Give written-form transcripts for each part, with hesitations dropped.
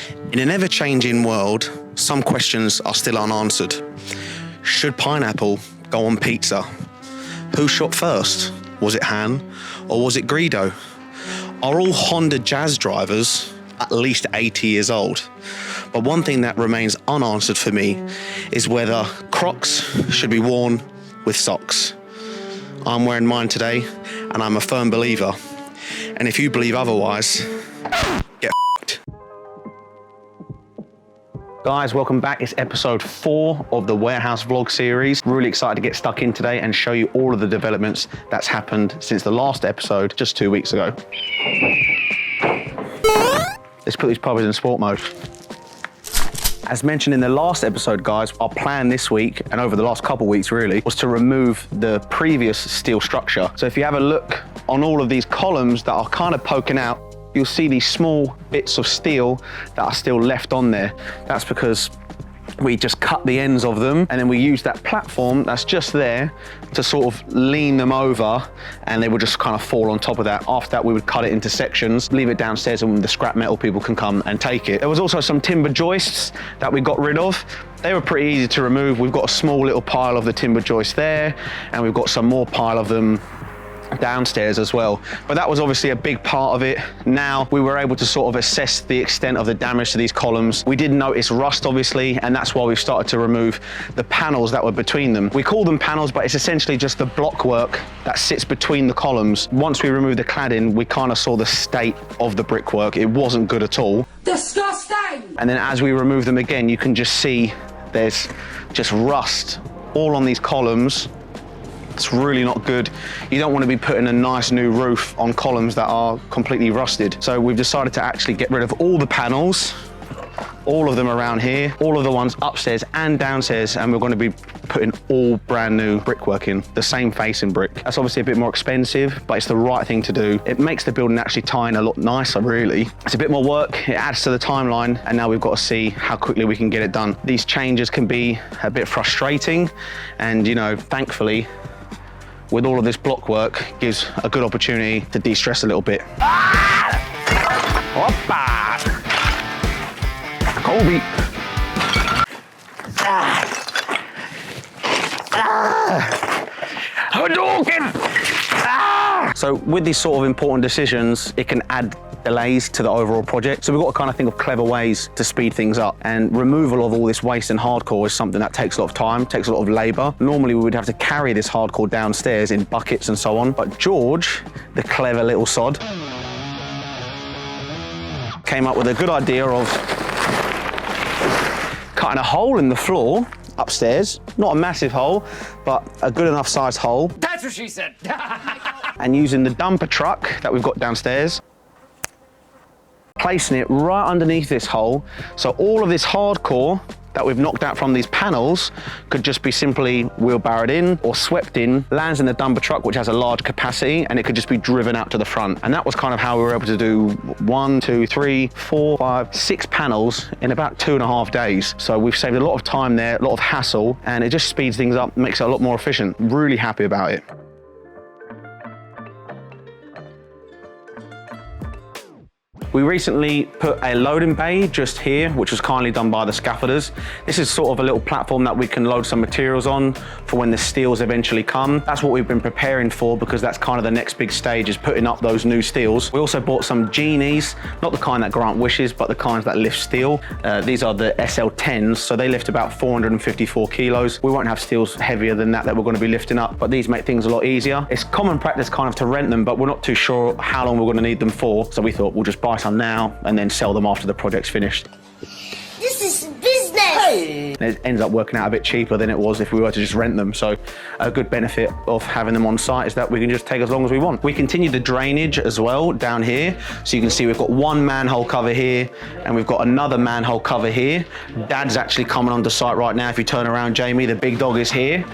In an ever-changing world, some questions are still unanswered. Should pineapple go on pizza? Who shot first? Was it Han or was it Greedo? Are all Honda Jazz drivers at least 80 years old? But one thing that remains unanswered for me is whether Crocs should be worn with socks. I'm wearing mine today and I'm a firm believer. And if you believe otherwise, get f***ed. Guys, welcome back. It's episode 4 of the warehouse vlog series. Really excited to get stuck in today and show you all of the developments that's happened since the last episode just 2 weeks ago. Let's put these puppies in sport mode. As mentioned in the last episode, guys, our plan this week, and over the last couple of weeks really, was to remove the previous steel structure. So if you have a look on all of these columns that are kind of poking out, you'll see these small bits of steel that are still left on there. That's because we just cut the ends of them and then we use that platform that's just there to sort of lean them over, and they would just kind of fall on top of that. After that, we would cut it into sections, leave it downstairs, and the scrap metal people can come and take it. There was also some timber joists that we got rid of. They were pretty easy to remove. We've got a small little pile of the timber joist there, and we've got some more pile of them downstairs as well. But that was obviously a big part of it. Now we were able to sort of assess the extent of the damage to these columns. We did notice rust, obviously, and that's why we've started to remove the panels that were between them. We call them panels, but it's essentially just the block work that sits between the columns. Once we removed the cladding, we kind of saw the state of the brickwork. It wasn't good at all. Disgusting! And then as we remove them again, you can just see there's just rust all on these columns. It's really not good. You don't want to be putting a nice new roof on columns that are completely rusted. So we've decided to actually get rid of all the panels, all of them around here, all of the ones upstairs and downstairs, and we're going to be putting all brand new brickwork in, the same facing brick. That's obviously a bit more expensive, but it's the right thing to do. It makes the building actually tie in a lot nicer, really. It's a bit more work, it adds to the timeline, and now we've got to see how quickly we can get it done. These changes can be a bit frustrating, and you know, thankfully, with all of this block work, gives a good opportunity to de-stress a little bit. Hoppa! Kobe! Hadouken! So with these sort of important decisions, it can add delays to the overall project. So we've got to kind of think of clever ways to speed things up, and removal of all this waste and hardcore is something that takes a lot of time, takes a lot of labor. Normally we would have to carry this hardcore downstairs in buckets and so on, but George, the clever little sod, came up with a good idea of cutting a hole in the floor upstairs, not a massive hole, but a good enough sized hole. That's what she said. And using the dumper truck that we've got downstairs, placing it right underneath this hole, so all of this hardcore that we've knocked out from these panels could just be simply wheelbarrowed in or swept in, lands in the dumper truck, which has a large capacity, and it could just be driven out to the front. And that was kind of how we were able to do 1, 2, 3, 4, 5, 6 panels in about 2.5 days. So we've saved a lot of time there, a lot of hassle, and it just speeds things up, makes it a lot more efficient. Really happy about it. We recently put a loading bay just here, which was kindly done by the scaffolders. This is sort of a little platform that we can load some materials on for when the steels eventually come. That's what we've been preparing for, because that's kind of the next big stage, is putting up those new steels. We also bought some genies, not the kind that grant wishes, but the kinds that lift steel. These are the SL10s, so they lift about 454 kilos. We won't have steels heavier than that we're going to be lifting up, but these make things a lot easier. It's common practice kind of to rent them, but we're not too sure how long we're going to need them for, so we thought we'll just buy some now and then sell them after the project's finished. This is business! Hey. It ends up working out a bit cheaper than it was if we were to just rent them. So a good benefit of having them on site is that we can just take as long as we want. We continue the drainage as well down here. So you can see we've got one manhole cover here and we've got another manhole cover here. Dad's actually coming onto site right now. If you turn around, Jamie, the big dog is here.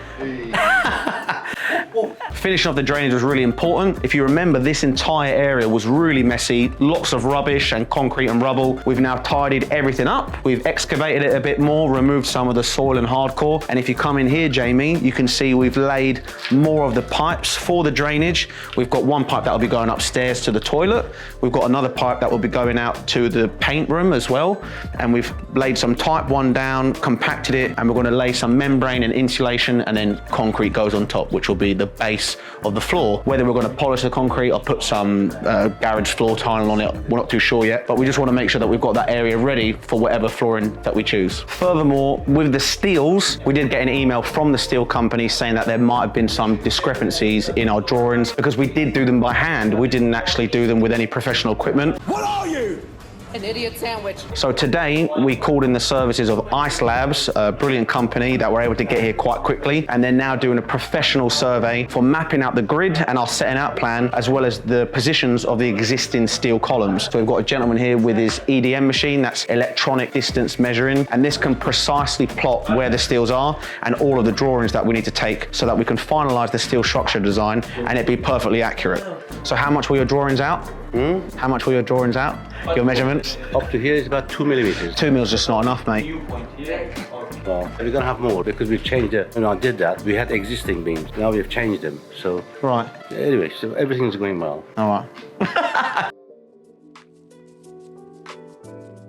finishing off the drainage was really important. If you remember, this entire area was really messy, lots of rubbish and concrete and rubble. We've now tidied everything up. We've excavated it a bit more, removed some of the soil and hardcore. And if you come in here, Jamie, you can see we've laid more of the pipes for the drainage. We've got one pipe that will be going upstairs to the toilet. We've got another pipe that will be going out to the paint room as well. And we've laid some type 1 down, compacted it, and we're going to lay some membrane and insulation, and then concrete goes on top, which will be the base of the floor. Whether we're going to polish the concrete or put some garage floor tile on it, we're not too sure yet, but we just want to make sure that we've got that area ready for whatever flooring that we choose. Furthermore, with the steels, we did get an email from the steel company saying that there might have been some discrepancies in our drawings because we did do them by hand. We didn't actually do them with any professional equipment. What are you? An idiot sandwich. So today we called in the services of Ice Labs, a brilliant company that were able to get here quite quickly, and they're now doing a professional survey for mapping out the grid and our setting out plan, as well as the positions of the existing steel columns. So we've got a gentleman here with his EDM machine, that's electronic distance measuring, and this can precisely plot where the steels are and all of the drawings that we need to take so that we can finalize the steel structure design and it be perfectly accurate. So how much were your drawings out? How much were your drawings out? Your measurements? Up to here is about 2 millimeters. 2 mils just not enough, mate. Well, we're gonna have more because we've changed it. When I did that, we had existing beams. Now we've changed them. So Right. anyway, so everything's going well. All right.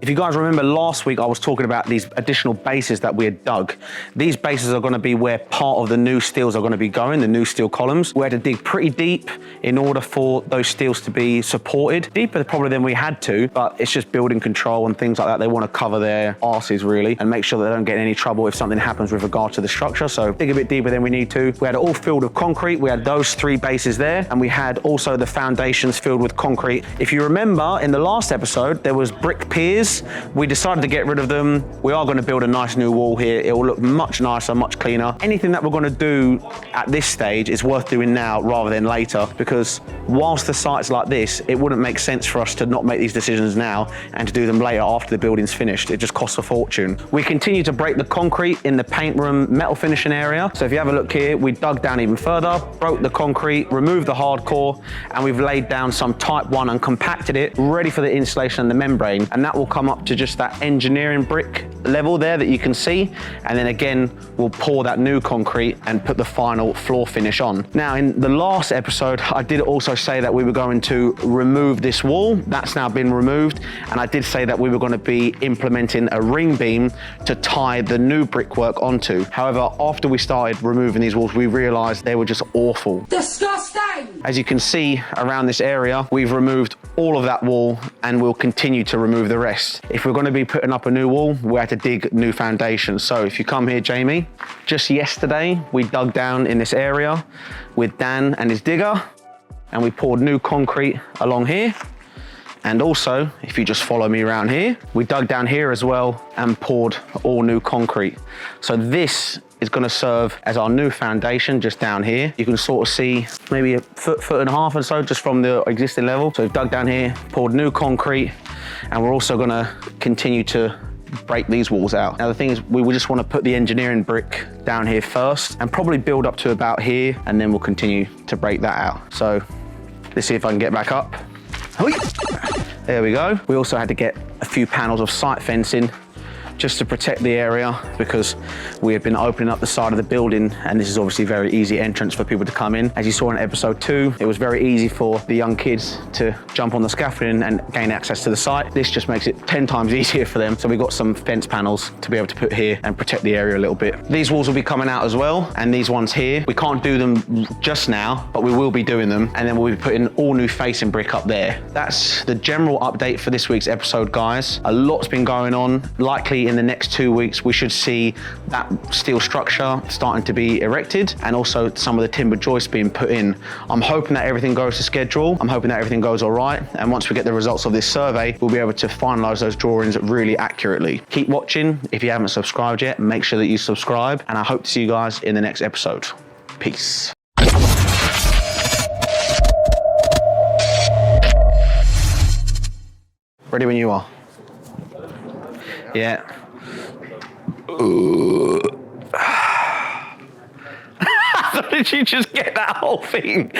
If you guys remember last week, I was talking about these additional bases that we had dug. These bases are going to be where part of the new steels are going to be going, the new steel columns. We had to dig pretty deep in order for those steels to be supported. Deeper probably than we had to, but it's just building control and things like that. They want to cover their arses really and make sure that they don't get in any trouble if something happens with regard to the structure. So dig a bit deeper than we need to. We had it all filled with concrete. We had those 3 bases there, and we had also the foundations filled with concrete. If you remember in the last episode, there was brick piers. We decided to get rid of them. We are going to build a nice new wall here. It will look much nicer, much cleaner. Anything that we're going to do at this stage is worth doing now rather than later, because whilst the site's like this, it wouldn't make sense for us to not make these decisions now and to do them later after the building's finished. It just costs a fortune. We continue to break the concrete in the paint room metal finishing area. So if you have a look here, we dug down even further, broke the concrete, removed the hardcore, and we've laid down some type 1 and compacted it, ready for the insulation and the membrane. And that will come up to just that engineering brick level there that you can see. And then again, we'll pour that new concrete and put the final floor finish on. Now, in the last episode, I did also say that we were going to remove this wall. That's now been removed. And I did say that we were going to be implementing a ring beam to tie the new brickwork onto. However, after we started removing these walls, we realized they were just awful. Disgusting! As you can see around this area, we've removed all of that wall and we'll continue to remove the rest. If we're going to be putting up a new wall, we had to dig new foundations. So if you come here, Jamie, just yesterday, we dug down in this area with Dan and his digger, and we poured new concrete along here. And also, if you just follow me around here, we dug down here as well and poured all new concrete. So this is going to serve as our new foundation just down here. You can sort of see maybe a foot and a half or so just from the existing level. So we've dug down here, poured new concrete, and we're also going to continue to break these walls out. Now the thing is, we just want to put the engineering brick down here first and probably build up to about here, and then we'll continue to break that out. So let's see if I can get back up. There we go. We also had to get a few panels of site fencing just to protect the area, because we had been opening up the side of the building, and this is obviously a very easy entrance for people to come in. As you saw in episode 2, it was very easy for the young kids to jump on the scaffolding and gain access to the site. This just makes it 10 times easier for them. So we got some fence panels to be able to put here and protect the area a little bit. These walls will be coming out as well, and these ones here, we can't do them just now, but we will be doing them, and then we'll be putting all new facing brick up there. That's the general update for this week's episode, guys. A lot's been going on. Likely in the next 2 weeks, we should see that steel structure starting to be erected, and also some of the timber joists being put in. I'm hoping that everything goes to schedule. I'm hoping that everything goes all right. And once we get the results of this survey, we'll be able to finalize those drawings really accurately. Keep watching. If you haven't subscribed yet, make sure that you subscribe, and I hope to see you guys in the next episode. Peace. Ready when you are. Yeah. How did you just get that whole thing?